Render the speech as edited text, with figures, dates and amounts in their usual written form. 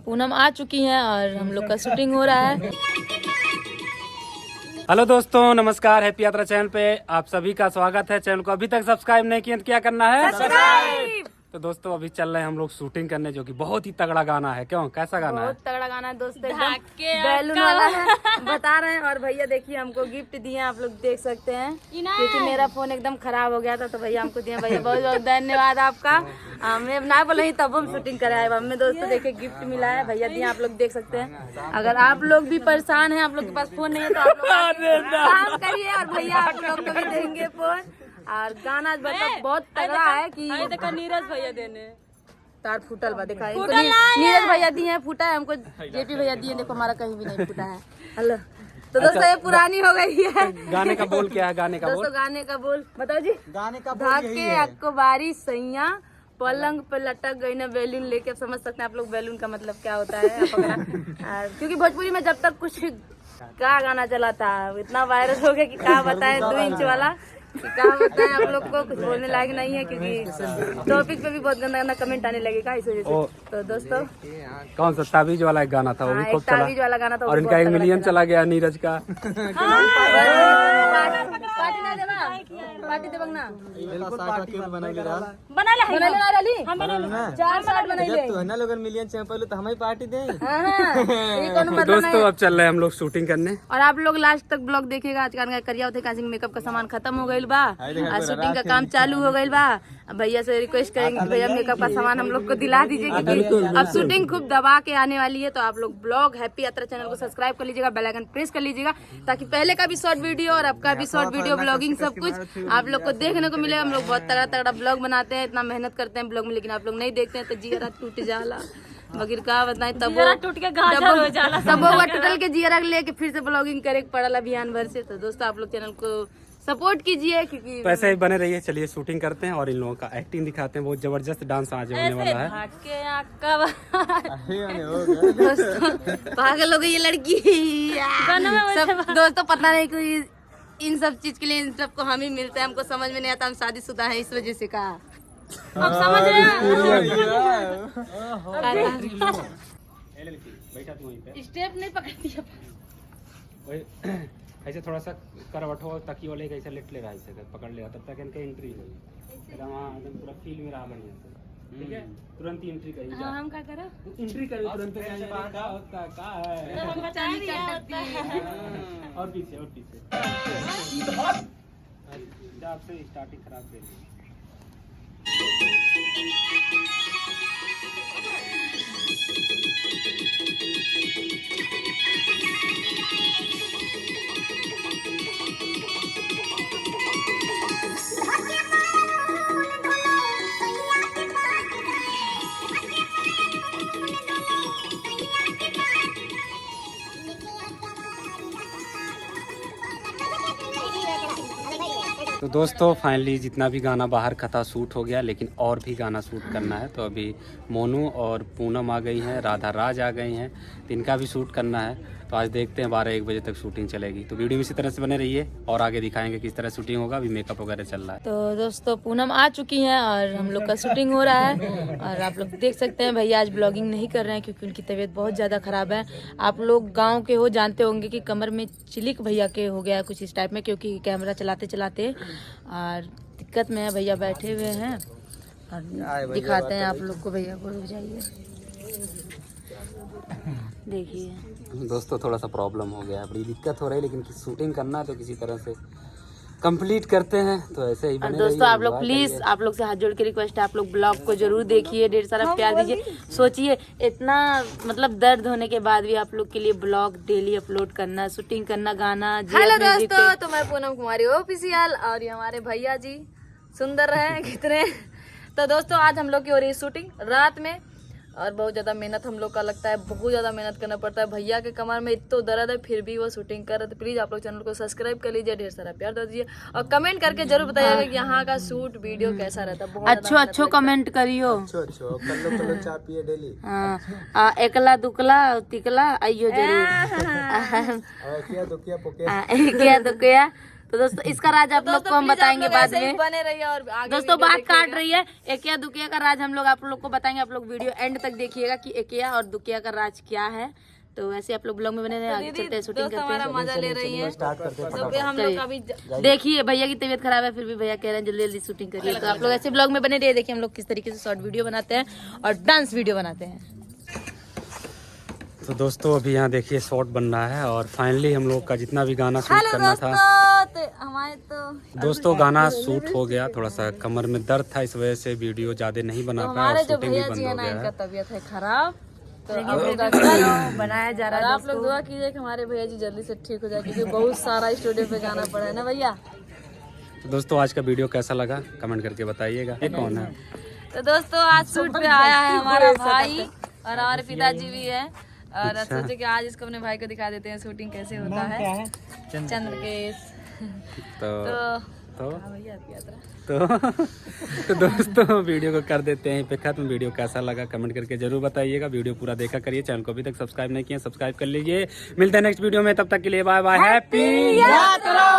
पूनम आ चुकी हैं और हम लोग का शूटिंग हो रहा है। हेलो दोस्तों, नमस्कार। हैप्पी यात्रा चैनल पे आप सभी का स्वागत है। चैनल को अभी तक सब्सक्राइब नहीं किया तो क्या करना है? सब्सक्राइब। तो दोस्तों अभी चल रहे हैं हम लोग शूटिंग करने, जो कि बहुत ही तगड़ा गाना है। क्यों, कैसा गाना है? बहुत तगड़ा गाना है दोस्तों, एकदम बैलून वाला है। बता रहे हैं। और भैया देखिए हमको गिफ्ट दिए, आप लोग देख सकते हैं, क्योंकि मेरा फोन एकदम खराब हो गया था तो भैया हमको दिए। भैया बहुत बहुत धन्यवाद आपका। मैं ना बोले तब हम शूटिंग करे आए। हमें दोस्तों देखिए गिफ्ट मिला है, भैया दिए, आप लोग देख सकते हैं। अगर आप लोग भी परेशान हैं, आप लोग के पास फोन नहीं है तो आप लोग काम करिए और भैया आप लोग को भी देंगे फोन। और गाना मतलब बहुत तगड़ा है कि देखा नीरज भैया देने तार फूटल बा, देखा नीरज भैया दिए हैं, फूटा है। हमको जेपी भैया दिए, देखो हमारा कहीं भी नहीं फूटा है। हेलो तो दोस्तों ये पुरानी हो गई है। गाने का बोल क्या है? गाने का बोल दोस्तों गाने का बोल बताओ जी। गाने का धाके आपको बारिश सैया पलंग पे लटक गई ना बैलून लेके। आप समझ सकते हैं आप लोग बैलून का मतलब क्या होता है। क्योंकि भोजपुरी में जब तक कुछ क्या गाना चला था, इतना वायरल हो गया कि क्या बताएं, 2 इंच वाला कि क्या बताएं आप लोग को, कुछ बोलने लायक नहीं है, क्योंकि टॉपिक पे भी बहुत गंदा गंदा कमेंट आने लगेगा इस वजह से। तो दोस्तों कौन सा ताबीज वाला एक गाना था, वो भी खूब चला। ताबीज वाला गाना था और इनका 1 मिलियन चला गया नीरज का। पार्टी ना देवा, पार्टी देबक ना लोगन मिलियन चाहिए पहले तो हम ही पार्टी दें। दोस्तों अब चल रहे हैं हम लोग शूटिंग करने, और आप लोग लास्ट तक ब्लॉग देखिएगा। आज का करिया होते कासिंग मेकअप का सामान खत्म हो गईल बा, आज शूटिंग का काम चालू हो गईल बा। भैया से रिक्वेस्ट करेंगे कि भैया मेकअप का सामान हम लोग को दिला दीजिए, क्योंकि अब शूटिंग खूब दबा के आने वाली है। तो आप लोग ब्लॉग हैप्पी यात्रा चैनल को सब्सक्राइब कर लीजिएगा, बेल आइकन प्रेस कर लीजिएगा, ताकि पहले का भी शॉर्ट वीडियो और अब का भी शॉर्ट वीडियो ब्लॉगिंग सब कुछ आप लोग को देखने को मिलेगा। हम लोग बहुत तगड़ा तगड़ा ब्लॉग बनाते हैं, इतना मेहनत करते हैं ब्लॉग में, लेकिन आप लोग नहीं देखते हैं तो जियरा टूट जाला। मगर का बताएं तब टूट के तब वो टोटल के जियरा लेके फिर से ब्लॉगिंग करे पड़ल अभियान भर से। तो दोस्तों आप लोग चैनल को सपोर्ट कीजिए, क्योंकि तो ऐसे ही बने रहिए। चलिए शूटिंग करते हैं और इन लोगों का एक्टिंग दिखाते हैं। बहुत जबरदस्त डांस आज होने वाला है। पागल हो गई ये लड़की सब। दोस्तों पता नहीं कोई इन सब चीज के लिए इन सबको हम ही मिलते हैं, हमको समझ में नहीं आता, हम शादीशुदा हैं इस वजह से। कहा अब समझ रहे हैं। स्टेप नहीं पकड़ती ऐसे थोड़ा सा करवट हो ताकि वाले ऐसे लेट ले रहा है, पकड़ लेगा तब तक इनका एंट्री होगी। वहाँ एकदम पूरा फील में रहा बढ़िया से, ठीक है। तुरंत ही एंट्री करेंगे। हम क्या करें? एंट्री करें तुरंत। क्या होता है, क्या है? और पीछे आपसे स्टार्टिंग खराब कर दी। तो दोस्तों फाइनली जितना भी गाना बाहर का था शूट हो गया, लेकिन और भी गाना शूट करना है। तो अभी मोनू और पूनम आ गई हैं, राधा राज आ गई हैं, तो इनका भी शूट करना है। तो आज देखते हैं 12-1 बजे तक शूटिंग चलेगी। तो वीडियो में इसी तरह से बने रहिए और आगे दिखाएंगे किस तरह शूटिंग होगा। अभी मेकअप वगैरह चल रहा है। तो दोस्तों पूनम आ चुकी हैं और हम लोग का शूटिंग हो रहा है। और आप लोग देख सकते हैं भैया आज ब्लॉगिंग नहीं कर रहे हैं, क्योंकि उनकी तबीयत बहुत ज़्यादा ख़राब है। आप लोग गाँव के हो जानते होंगे कि कमर में चिलिक भैया के हो गया कुछ इस टाइप में, क्योंकि कैमरा चलाते चलाते और दिक्कत में है। भैया बैठे हुए हैं और दिखाते हैं आप लोग को। भैया को रुक जाइए, देखिए दोस्तों थोड़ा सा प्रॉब्लम हो गया है, बड़ी दिक्कत हो रही है, लेकिन शूटिंग करना है तो किसी तरह से कंप्लीट करते हैं। तो ऐसे ही बने दोस्तों आप लोग प्लीज, आप लोग से हाथ जोड़ के रिक्वेस्ट है, आप लोग ब्लॉग को जरूर देखिए, ढेर सारा प्यार दीजिए। सोचिए इतना मतलब दर्द होने के बाद भी आप लोग के लिए ब्लॉग डेली अपलोड करना, शूटिंग करना, गाना। हेलो दोस्तों, तो मैं पूनम कुमारी ऑफिशियल और ये हमारे भैया जी सुंदर है कितने। तो दोस्तों आज हम लोग की हो रही है शूटिंग रात में, और बहुत ज़्यादा मेहनत हम लोग का लगता है, बहुत ज़्यादा मेहनत करना पड़ता है। भैया के कमर में इतना दर्द है फिर भी वो शूटिंग कर रहे थे। प्लीज़ आप लोग चैनल को सब्सक्राइब कर लीजिए, ढेर सारा प्यार दीजिए और कमेंट करके जरूर बताइएगा कि यहाँ का शूट वीडियो कैसा रहता है। अच्छो कमेंट करियो, चाय पिए डेली। एकला दुकला तिकला आइयो जरूर। क्या दुकिया तो दोस्तों इसका राज आप लोग को हम बताएंगे बाद में। बने रहिए और आगे दोस्तों बात काट रही है। एकिया दुकिया का राज हम लोग आप लोग को बताएंगे। आप लोग वीडियो एंड तक देखिएगा कि एकिया और दुकिया का राज क्या है। तो वैसे आप लोग ब्लॉग में बने रहे, आगे चलते हैं, शूटिंग करते हैं। मजा ले रही है। स्टार्ट करते हैं तो फिर हम लोग अभी देखिए भैया की तबीयत खराब है, फिर भी भैया कह रहे हैं जल्दी जल्दी शूटिंग करिए। तो आप लोग ऐसे ब्लॉग में बने रहिए। देखिए हम लोग किस तरीके से शॉर्ट वीडियो बनाते हैं और डांस वीडियो बनाते हैं। तो दोस्तों अभी यहाँ देखिए शॉर्ट बन रहा है और फाइनली हम लोग का जितना भी गाना शूट करना था हमारे तो दोस्तों गाना शूट हो गया। थोड़ा सा कमर में दर्द था, इस वजह से वीडियो ज्यादा नहीं बना पाया और हमारे जो शूटिंग भी भैया बंद जी हो है ना, गया इनका है। तबीयत है खराब। तो बनाया जा रहा है। आप लोग दुआ कीजिए कि हमारे भैया जी जल्दी से ठीक हो जाए, क्योंकि बहुत सारा स्टूडियो पे गाना पड़ा है ना भैया। तो दोस्तों आज का वीडियो कैसा लगा कमेंट करके बताइएगा। ये कौन है? तो दोस्तों आज शूट पे आया है हमारा भाई और हमारे पिताजी भी है, और सोचे कि आज इसको अपने भाई को दिखा देते हैं शूटिंग कैसे होता है। चंद्रकेश। तो दोस्तों वीडियो को कर देते हैं पे खत्म। वीडियो कैसा लगा कमेंट करके जरूर बताइएगा। वीडियो पूरा देखा करिए, चैनल को अभी तक सब्सक्राइब नहीं किया सब्सक्राइब कर लीजिए। मिलते हैं नेक्स्ट वीडियो में, तब तक के लिए बाय बाय, हैप्पी यात्रा।